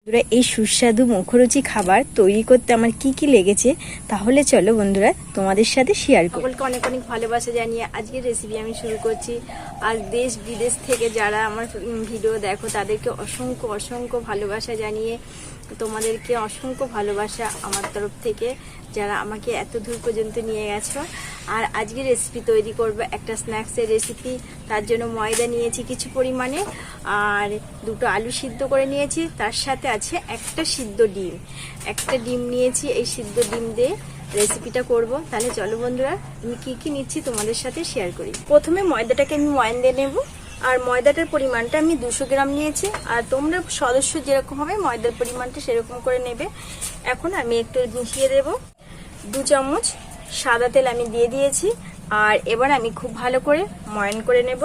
এই সুস্বাদু মুখরোচি খাবার তৈরি করতে আমার কি লেগেছে তাহলে চলো বন্ধুরা তোমাদের সাথে শেয়ার করি। সকলকে অনেক অনেক ভালোবাসা জানিয়ে আজকের রেসিপি আমি শুরু করছি। আর দেশ বিদেশ থেকে যারা আমার ভিডিও দেখো তাদেরকে অসংখ্য অসংখ্য ভালোবাসা জানিয়ে তোমাদেরকে অসংখ্য ভালোবাসা আমার তরফ থেকে, যারা আমাকে এত দূর পর্যন্ত নিয়ে গেছো। আর আজকে রেসিপি তৈরি করবো একটা স্ন্যাক্সের রেসিপি। তার জন্য ময়দা নিয়েছি কিছু পরিমাণে, আর দুটো আলু সিদ্ধ করে নিয়েছি, তার সাথে আছে একটা সিদ্ধ ডিম। একটা ডিম নিয়েছি, এই সিদ্ধ ডিম দিয়ে রেসিপিটা করব। তাহলে চলো বন্ধুরা আমি কি নিচ্ছি তোমাদের সাথে শেয়ার করি। প্রথমে ময়দাটাকে আমি ময়ান দিয়ে নেব। আর ময়দাটার পরিমাণটা আমি 200 গ্রাম নিয়েছি, আর তোমরা সদস্য যেরকম হবে ময়দার পরিমাণটা সেরকম করে নেবে। এখন আমি একটু মিশিয়ে দেব। 2 চামচ সাদা তেল আমি দিয়ে দিয়েছি। আর এবার আমি খুব ভালো করে ময়ান করে নেব।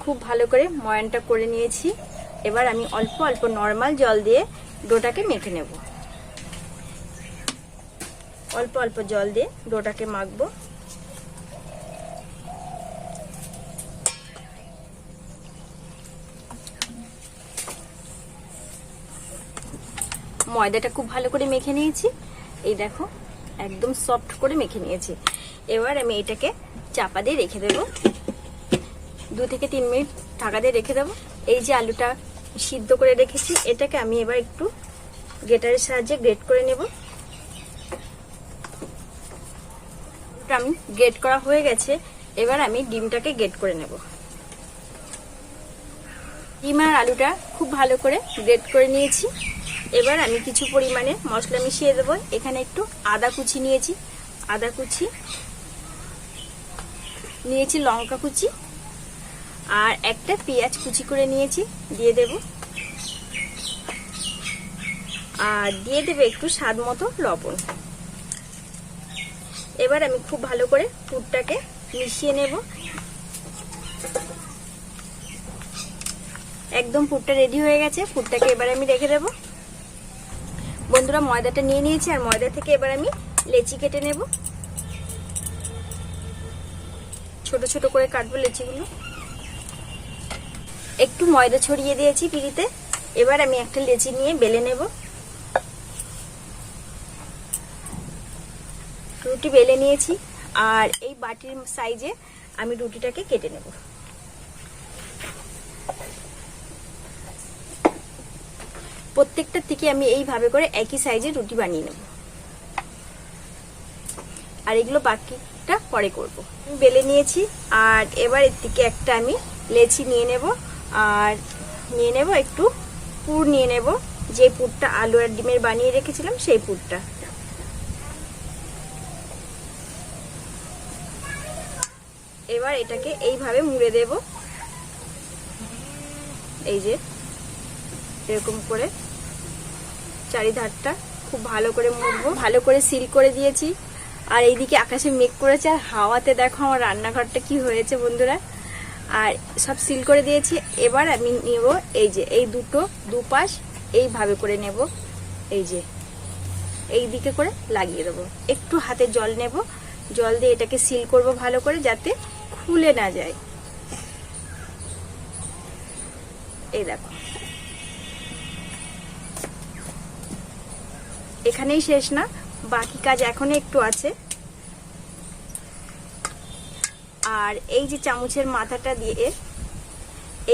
খুব ভালো করে ময়ানটা করে নিয়েছি। এবার আমি অল্প অল্প নর্মাল জল দিয়ে ডোটাকে মেখে নেব। অল্প অল্প জল দিয়ে ডোটাকে মাখবো। ময়দাটা খুব ভালো করে মেখে নিয়েছি, এই দেখো একদম সফট করে মেখে নিয়েছি। এবার আমি এটাকে চাপা দিয়ে রেখে দেব। 2 থেকে 3 মিনিট ঢাকা দিয়ে রেখে দেবো। এই যে আলুটা সিদ্ধ করে রেখেছি, এটাকে আমি এবার একটু গ্রেটারের সাহায্যে গ্রেট করে নেব। আমি গ্রেট করা হয়ে গেছে, এবার আমি ডিমটাকে গ্রেট করে নেব। ডিম আর আলুটা খুব ভালো করে গ্রেট করে নিয়েছি। এবার আমি কিছু পরিমাণে মশলা মিশিয়ে দেব। এখানে একটু আদা কুচি নিয়েছি, আদা কুচি নিয়েছি, লঙ্কা কুচি আর একটা পেঁয়াজ কুচি করে নিয়েছি, দিয়ে দেব। আর দিয়ে দেবে একটু স্বাদ মতো লবণ। এবার আমি খুব ভালো করে পুরটাকে মিশিয়ে নেব। একদম পুরটা রেডি হয়ে গেছে। পুরটাকে এবার আমি রেখে দেব। বন্ধুরা ময়দাটা নিয়ে নিয়েছি, আর ময়দা থেকে এবার আমি লেচি কেটে নেব। ছোট ছোট করে কাটবো লেচিগুলো। একটু ময়দা ছড়িয়ে দিয়েছি পিঁড়িতে। এবার আমি একটা লেচি নিয়ে বেলে নেব। রুটি বেলে নিয়েছি, আর এই বাটির সাইজে আমি রুটিটাকে কেটে নেব। প্রত্যেকটা থেকে আমি এইভাবে করে একই সাইজে রুটি বানিয়ে নেব। আর এগুলো বাকিটা পরে করব। বেলে নিয়েছি, আর এবার এর থেকে একটা আমি লেচি নিয়ে নেব। আর নিয়ে নেব একটু পুর নিয়ে নেব, যে পুরটা আলু আর ডিমের বানিয়ে রেখেছিলাম সেই পুরটা। এবার এটাকে এইভাবে মুড়ে দেব। এই যে এরকম করে চারিধারটা খুব ভালো করে মুড়বো। ভালো করে সিল করে দিয়েছি। আর এইদিকে আকাশে মেঘ করেছে, আর হাওয়াতে দেখো আমার রান্নাঘরটা কি হয়েছে বন্ধুরা। আর সব সিল করে দিয়েছি। এবার আমি নেব এই যে এই দুপাশ এইভাবে করে নেব। এই যে এই দিকে করে লাগিয়ে দেবো। একটু হাতে জল নেব, জল দিয়ে এটাকে সিল করব ভালো করে, যাতে খুলে না যায়। এই দেখো এখানেই শেষ না, বাকি কাজ এখনো একটু আছে। আর এই যে চামচের মাথাটা দিয়ে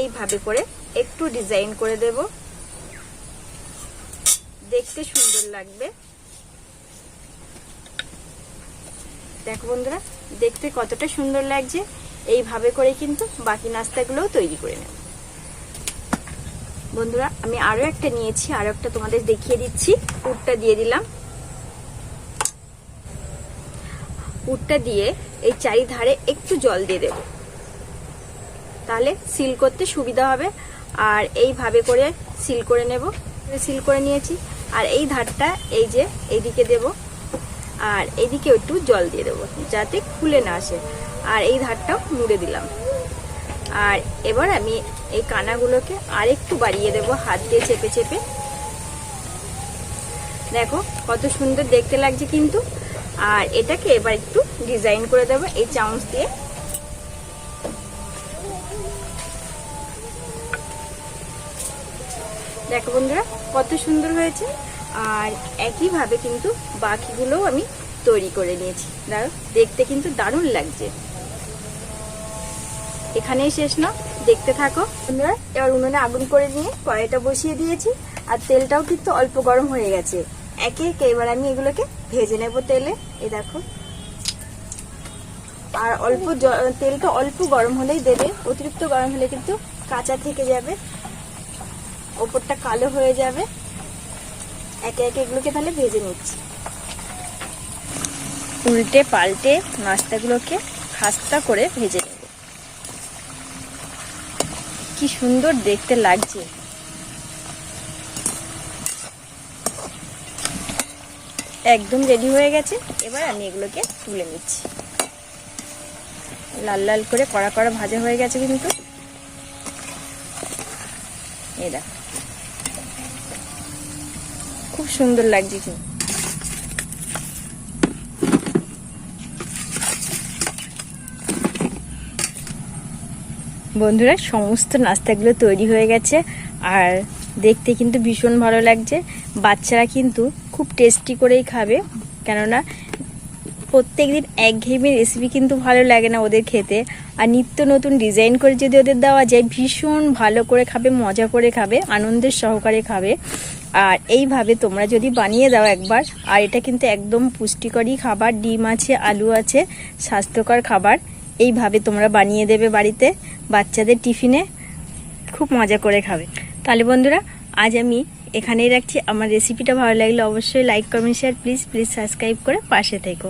এইভাবে করে একটু ডিজাইন করে দেব, দেখতে সুন্দর লাগবে। দেখো বন্ধুরা দেখতে কতটা সুন্দর লাগছে। এইভাবে করে কিন্তু বাকি নাস্তাগুলোও তৈরি করে নেব। বন্ধুরা আমি আরো একটা নিয়েছি, আরো একটা তোমাদের দেখিয়ে দিচ্ছি। পুরটা দিয়ে দিলাম। পুরটা দিয়ে এই চারিধারে একটু জল দিয়ে দেব, তাহলে সিল করতে সুবিধা হবে। আর এইভাবে করে সিল করে নেব। সিল করে নিয়েছি। আর এই ধারটা এই যে এইদিকে দেব, আর এইদিকে একটু জল দিয়ে দেবো যাতে খুলে না আসে। আর এই ধারটাও মুড়ে দিলাম। আর এবার আমি এই কানাগুলোকে আরেকটু বাড়িয়ে দেব হাত দিয়ে চেপে চেপে। দেখো কত সুন্দর দেখতে লাগছে কিন্তু। আর এটাকে এবার একটু ডিজাইন করে দেবো এই চামচ দিয়ে। দেখো বন্ধুরা কত সুন্দর হয়েছে। আর একইভাবে কিন্তু বাকিগুলোও আমি তৈরি করে নিয়েছি। দেখতে কিন্তু দারুণ লাগছে। এখানেই শেষ না, দেখতে থাকো বন্ধুরা। এবার উনুনে আগুন করে নিয়ে কড়াইটা বসিয়ে দিয়েছি, আর তেলটাও কিন্তু অল্প গরম হয়ে গেছে। একে একে এবার আমি এগুলোকে ভেজে নেব তেলে। এই দেখো, আর তেলটা অল্প গরম হলেই দেবে, অতিরিক্ত গরম হলে কিন্তু কাঁচা থেকে যাবে, ওপরটা কালো হয়ে যাবে। একে একে এগুলোকে তাহলে ভেজে নিচ্ছি। উল্টে পাল্টে নাস্তাগুলোকে খাস্তা করে ভেজে নেব। কি সুন্দর দেখতে লাগছে। একদম রেডি হয়ে গেছে। এবার আমি এগুলোকে তুলে নিচ্ছি। লাল লাল করে কড়া কড়া ভাজা হয়ে গেছে কিন্তু। এই দেখো খুব সুন্দর লাগছে কিন্তু। বন্ধুরা সমস্ত নাস্তাগুলো তৈরি হয়ে গেছে, আর দেখতে কিন্তু ভীষণ ভালো লাগছে। বাচ্চারা কিন্তু খুব টেস্টি করেই খাবে, কেননা প্রত্যেকদিন একঘেয়েমি রেসিপি কিন্তু ভালো লাগে না ওদের খেতে। আর নিত্য নতুন ডিজাইন করে যদি ওদের দেওয়া যায়, ভীষণ ভালো করে খাবে, মজা করে খাবে, আনন্দের সহকারে খাবে। আর এইভাবে তোমরা যদি বানিয়ে দাও একবার, আর এটা কিন্তু একদম পুষ্টিকরই খাবার, ডিম আছে, আলু আছে, স্বাস্থ্যকর খাবার। এইভাবে তোমরা বানিয়ে দেবে বাড়িতে, বাচ্চাদের টিফিনে খুব মজা করে খাবে। তাহলে বন্ধুরা আজ আমি এখানেই রাখছি। আমার রেসিপিটা ভালো লাগলে অবশ্যই like comment share please subscribe করে পাশে থেকো।